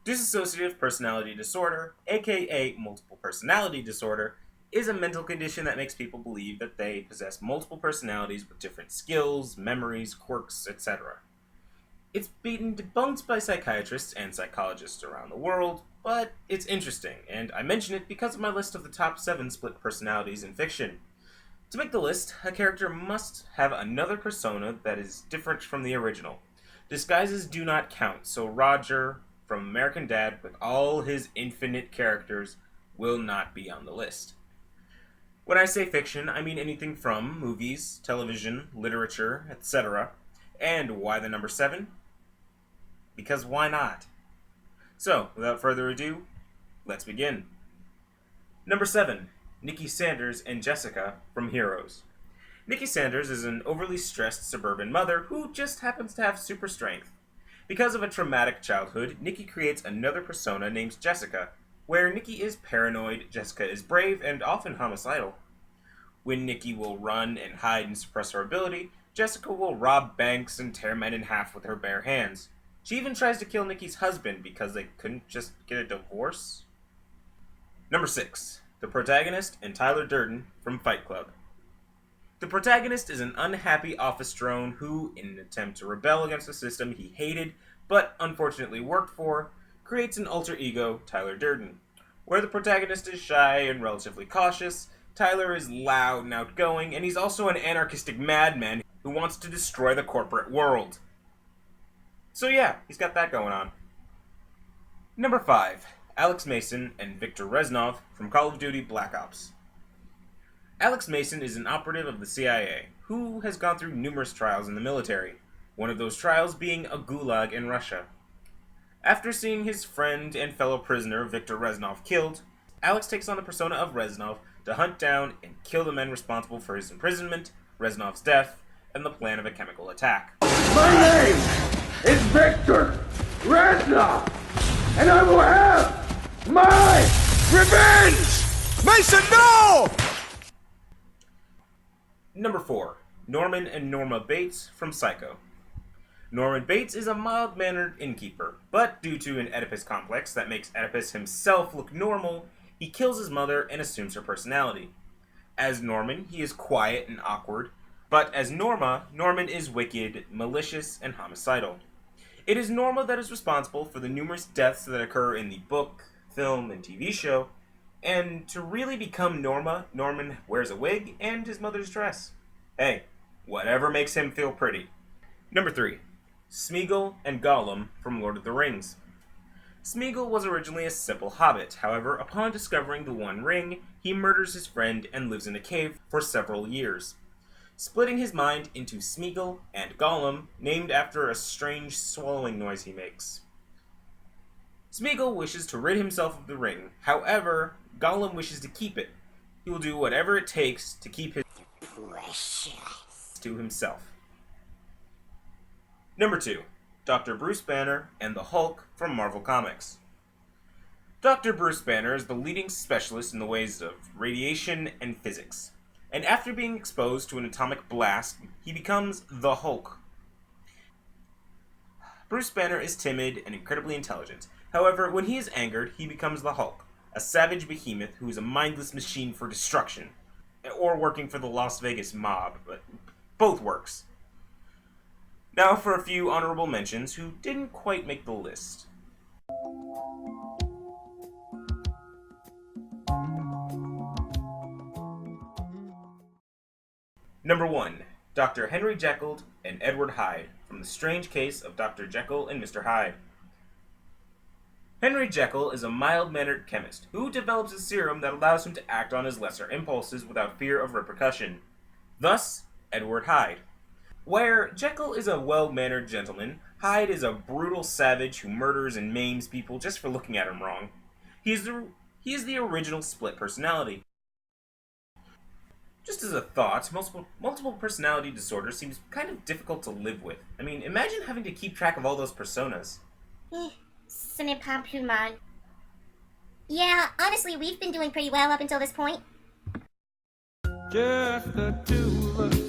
Dissociative personality disorder, aka multiple personality disorder, is a mental condition that makes people believe that they possess multiple personalities with different skills, memories, quirks, etc. It's been debunked by psychiatrists and psychologists around the world, but it's interesting, and I mention it because of my list of the top 7 split personalities in fiction. To make the list, a character must have another persona that is different from the original. Disguises do not count, so Roger from American Dad, with all his infinite characters, will not be on the list. When I say fiction, I mean anything from movies, television, literature, etc. And why the number 7? Because why not? So, without further ado, let's begin. Number 7. Nikki Sanders and Jessica from Heroes. Nikki Sanders is an overly stressed suburban mother who just happens to have super strength. Because of a traumatic childhood, Nikki creates another persona named Jessica, where Nikki is paranoid, Jessica is brave, and often homicidal. When Nikki will run and hide and suppress her ability, Jessica will rob banks and tear men in half with her bare hands. She even tries to kill Nikki's husband because they couldn't just get a divorce. Number 6. The protagonist and Tyler Durden from Fight Club. The protagonist is an unhappy office drone who, in an attempt to rebel against the system he hated but unfortunately worked for, creates an alter ego, Tyler Durden. Where the protagonist is shy and relatively cautious, Tyler is loud and outgoing, and he's also an anarchistic madman who wants to destroy the corporate world. So yeah, he's got that going on. Number 5. Alex Mason and Victor Reznov from Call of Duty Black Ops. Alex Mason is an operative of the CIA, who has gone through numerous trials in the military, one of those trials being a gulag in Russia. After seeing his friend and fellow prisoner Victor Reznov killed, Alex takes on the persona of Reznov to hunt down and kill the men responsible for his imprisonment, Reznov's death, and the plan of a chemical attack. My name is Victor Reznov, and I will have my revenge! Mason, no! Number 4. Norman and Norma Bates from Psycho. Norman Bates is a mild-mannered innkeeper, but due to an Oedipus complex that makes Oedipus himself look normal, he kills his mother and assumes her personality. As Norman, he is quiet and awkward, but as Norma, Norman is wicked, malicious, and homicidal. It is Norma that is responsible for the numerous deaths that occur in the book, film, and TV show, and to really become Norma, Norman wears a wig and his mother's dress. Hey, whatever makes him feel pretty. Number 3. Smeagol and Gollum from Lord of the Rings. Smeagol was originally a simple hobbit, however, upon discovering the One Ring, he murders his friend and lives in a cave for several years, splitting his mind into Smeagol and Gollum, named after a strange swallowing noise he makes. Smeagol wishes to rid himself of the ring, however, Gollum wishes to keep it. He will do whatever it takes to keep his precious to himself. Number 2. Dr. Bruce Banner and the Hulk from Marvel Comics. Dr. Bruce Banner is the leading specialist in the ways of radiation and physics, and after being exposed to an atomic blast, he becomes the Hulk. Bruce Banner is timid and incredibly intelligent. However, when he is angered, he becomes the Hulk, a savage behemoth who is a mindless machine for destruction, or working for the Las Vegas mob, but both works. Now for a few honorable mentions who didn't quite make the list. Number 1. Dr. Henry Jekyll and Edward Hyde from The Strange Case of Dr. Jekyll and Mr. Hyde. Henry Jekyll is a mild-mannered chemist who develops a serum that allows him to act on his lesser impulses without fear of repercussion. Thus, Edward Hyde. Where Jekyll is a well-mannered gentleman, Hyde is a brutal savage who murders and maims people just for looking at him wrong. He is the original split personality. Just as a thought, multiple personality disorder seems kind of difficult to live with. I mean, imagine having to keep track of all those personas. Ce n'est pas plus mal. Yeah, honestly, we've been doing pretty well up until this point. Just the two of us.